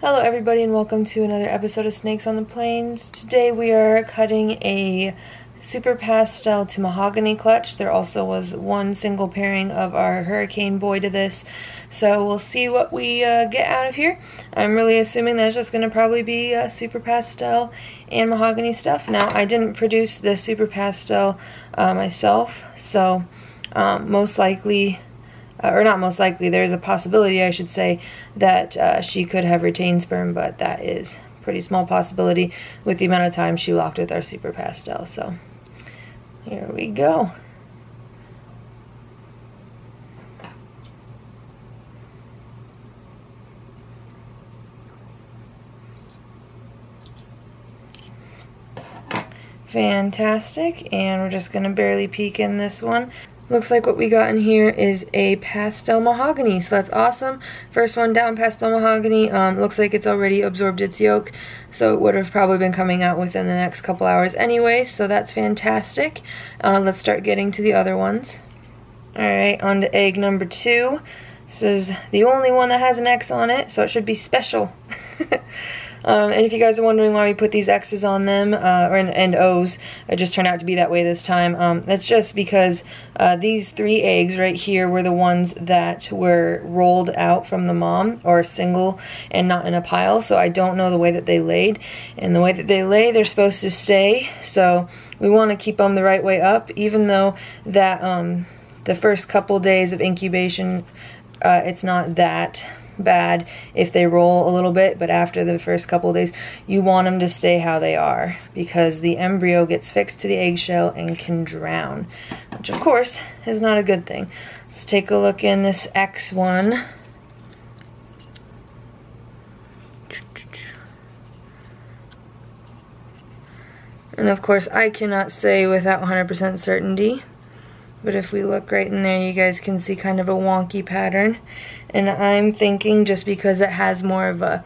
Hello everybody and welcome to another episode of Snakes on the Plains. Today we are cutting a Super Pastel to Mahogany clutch. There also was one single pairing of our Hurricane Boy to this, so we'll see what we get out of here. I'm really assuming that's just going to probably be Super Pastel and Mahogany stuff. Now, I didn't produce the Super Pastel myself, so most likely, or not most likely, there's a possibility, I should say, that she could have retained sperm, but that is a pretty small possibility with the amount of time she locked with our Super Pastel. So here we go. Fantastic, and we're just going to barely peek in this one. Looks like what we got in here is a Pastel Mahogany, so that's awesome. First one down, Pastel Mahogany. Looks like it's already absorbed its yolk, so it would have probably been coming out within the next couple hours anyway, so that's fantastic. Let's start getting to the other ones. Alright, on to egg number 2. This is the only one that has an X on it, so it should be special. And if you guys are wondering why we put these X's on them, and O's, it just turned out to be that way this time. That's just because these 3 eggs right here were the ones that were rolled out from the mom, or single and not in a pile, so I don't know the way that they laid. And the way that they lay, they're supposed to stay, so we want to keep them the right way up, even though that the first couple days of incubation, it's not that bad if they roll a little bit, but after the first couple of days you want them to stay how they are, because the embryo gets fixed to the eggshell and can drown, which of course is not a good thing. Let's take a look in this X one. And of course I cannot say without 100% certainty, but if we look right in there, you guys can see kind of a wonky pattern. And I'm thinking just because it has more of a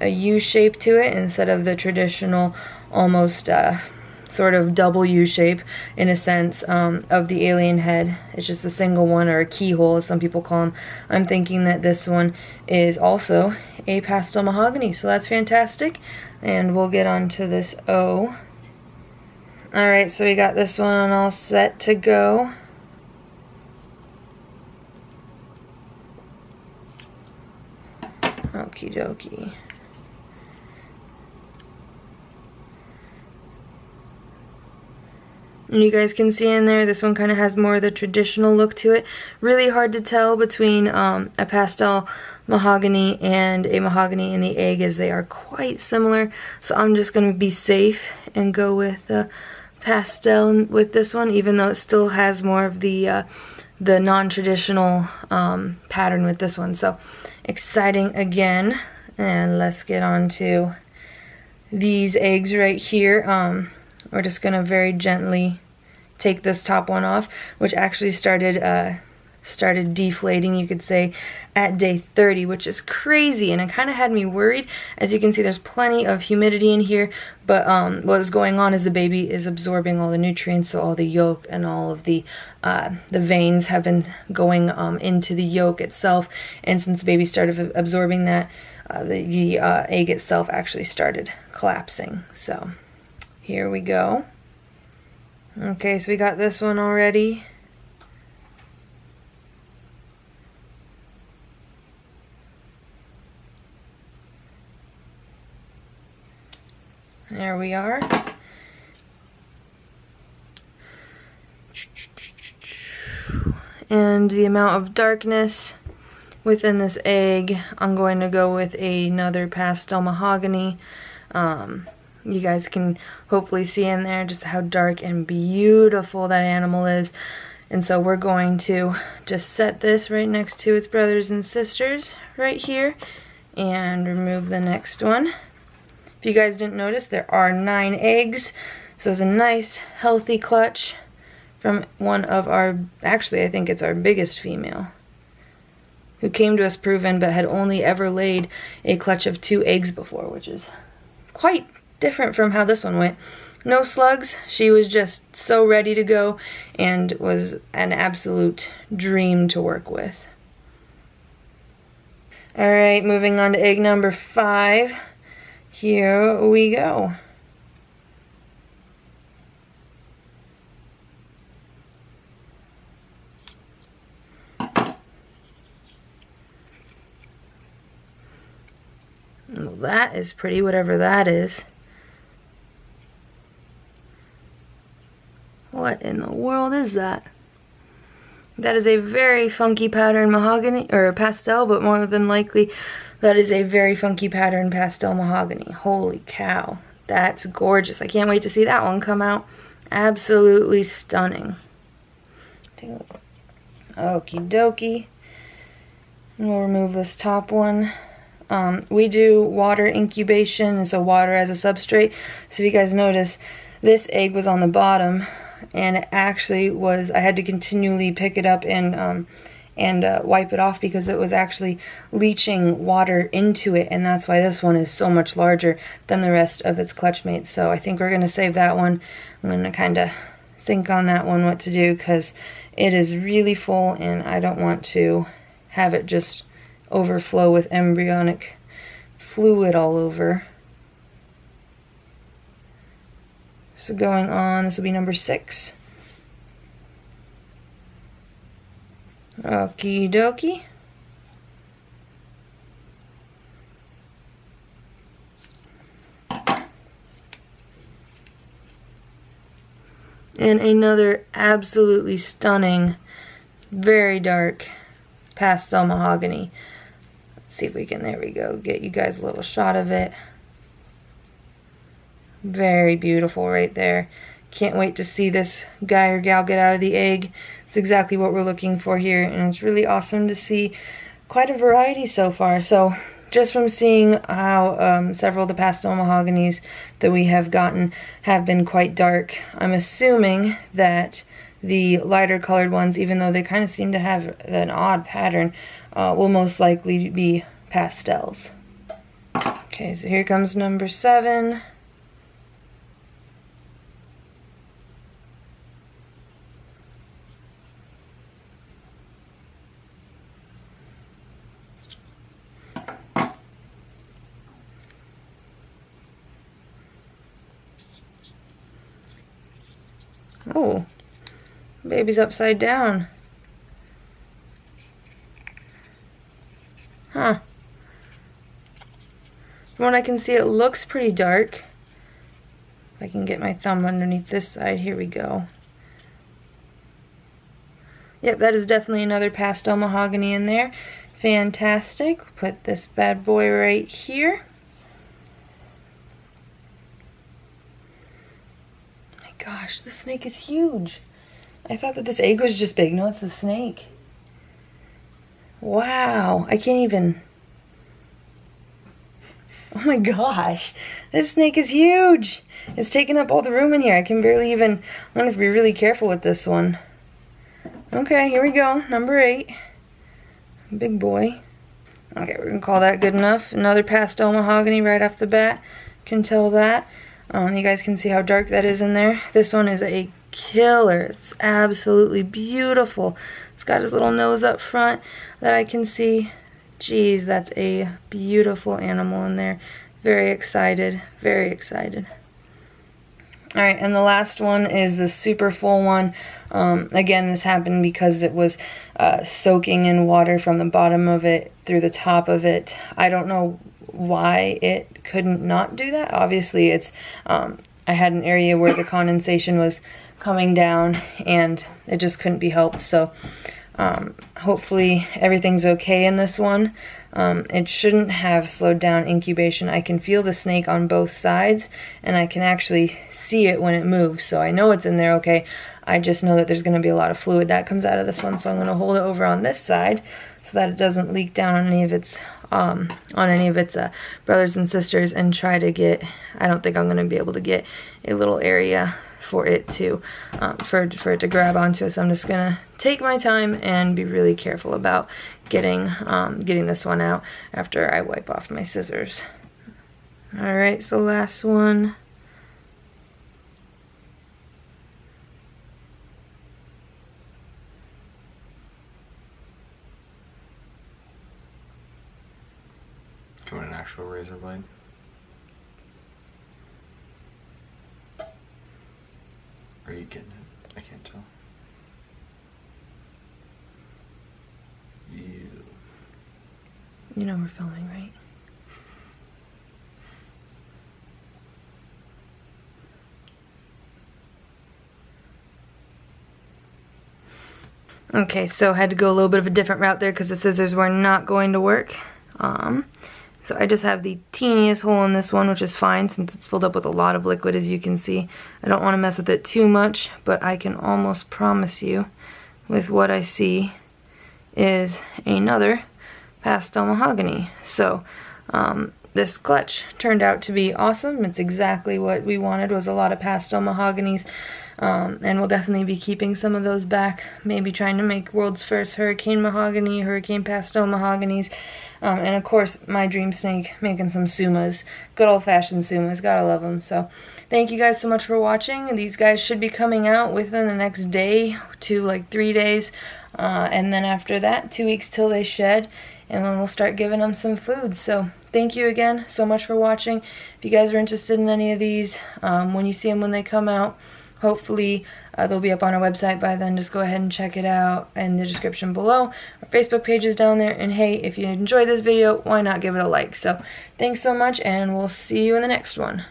U shape to it instead of the traditional almost sort of double U shape in a sense of the alien head. It's just a single one, or a keyhole as some people call them. I'm thinking that this one is also a Pastel Mahogany, so that's fantastic. And we'll get on to this O. Alright, so we got this one all set to go. Okie dokie. And you guys can see in there, this one kind of has more of the traditional look to it. Really hard to tell between a Pastel Mahogany and a Mahogany in the egg, as they are quite similar. So I'm just going to be safe and go with Pastel with this one, even though it still has more of the non-traditional pattern with this one. So exciting again. And let's get on to these eggs right here. We're just gonna very gently take this top one off, which actually started deflating, you could say, at day 30, which is crazy, and it kind of had me worried. As you can see, there's plenty of humidity in here, but what is going on is the baby is absorbing all the nutrients, so all the yolk and all of the veins have been going into the yolk itself, and since the baby started absorbing that, the egg itself actually started collapsing. So here we go. Okay, so we got this one already. There we are. And the amount of darkness within this egg, I'm going to go with another Pastel Mahogany. You guys can hopefully see in there just how dark and beautiful that animal is. And so we're going to just set this right next to its brothers and sisters right here and remove the next one. If you guys didn't notice, there are 9 eggs, so it's a nice healthy clutch from one of our, actually I think it's our biggest female, who came to us proven but had only ever laid a clutch of 2 eggs before, which is quite different from how this one went. No slugs, she was just so ready to go and was an absolute dream to work with. Alright, moving on to egg number 5. Here we go. Well, that is pretty, whatever that is. What in the world is that? That is a very funky pattern mahogany, or pastel, but more than likely that is a very funky pattern pastel mahogany. Holy cow. That's gorgeous. I can't wait to see that one come out. Absolutely stunning. Take a look. Okie dokie. And we'll remove this top one. We do water incubation, so water as a substrate. So if you guys notice, this egg was on the bottom, and it actually was, I had to continually pick it up and wipe it off because it was actually leaching water into it, and that's why this one is so much larger than the rest of its clutch mates. So I think we're going to save that one. I'm going to kind of think on that one what to do because it is really full and I don't want to have it just overflow with embryonic fluid all over. So going on, this will be number 6. Okie dokie. And another absolutely stunning, very dark pastel mahogany. Let's see if we can, there we go, get you guys a little shot of it. Very beautiful right there. Can't wait to see this guy or gal get out of the egg. It's exactly what we're looking for here, and it's really awesome to see quite a variety so far. So just from seeing how several of the pastel mahoganies that we have gotten have been quite dark, I'm assuming that the lighter colored ones, even though they kind of seem to have an odd pattern, will most likely be pastels. Okay, so here comes number 7. Oh, baby's upside down. Huh. From what I can see, it looks pretty dark. If I can get my thumb underneath this side, here we go. Yep, that is definitely another pastel mahogany in there. Fantastic. Put this bad boy right here. My gosh, this snake is huge. I thought that this egg was just big. No, it's a snake. Wow, I can't even... Oh my gosh, this snake is huge. It's taking up all the room in here. I can barely even... I'm going to have to be really careful with this one. Okay, here we go. Number 8. Big boy. Okay, we're going to call that good enough. Another pastel mahogany right off the bat. Can tell that. You guys can see how dark that is in there. This one is a killer. It's absolutely beautiful. It's got his little nose up front that I can see. Geez, that's a beautiful animal in there. Very excited. Very excited. Alright, and the last one is the super full one. Again, this happened because it was soaking in water from the bottom of it through the top of it. I don't know why it couldn't not do that. Obviously, it's I had an area where the condensation was coming down and it just couldn't be helped. So hopefully everything's okay in this one. It shouldn't have slowed down incubation. I can feel the snake on both sides and I can actually see it when it moves, so I know it's in there okay. I just know that there's going to be a lot of fluid that comes out of this one, so I'm going to hold it over on this side so that it doesn't leak down on any of its brothers and sisters, and try to get, I don't think I'm going to be able to get a little area for it to for it to grab onto. So I'm just gonna take my time and be really careful about getting this one out after I wipe off my scissors. Alright, so last one. razor blade. Are you getting it? I can't tell. You know we're filming, right? Okay, so I had to go a little bit of a different route there because the scissors were not going to work. So I just have the teeniest hole in this one, which is fine since it's filled up with a lot of liquid, as you can see. I don't want to mess with it too much, but I can almost promise you with what I see is another Pastel Mahogany. So this clutch turned out to be awesome. It's exactly what we wanted, was a lot of Pastel Mahogany's. And we'll definitely be keeping some of those back, maybe trying to make world's first Hurricane Mahogany, Hurricane Pastel Mahogany's, and of course my dream snake making some sumas, good old-fashioned sumas, gotta love them. So thank you guys so much for watching. These guys should be coming out within the next day to like 3 days, and then after that 2 weeks till they shed, and then we'll start giving them some food. So thank you again so much for watching. If you guys are interested in any of these, when you see them when they come out, hopefully they'll be up on our website by then. Just go ahead and check it out in the description below. Our Facebook page is down there. And hey, if you enjoyed this video, why not give it a like? So thanks so much, and we'll see you in the next one.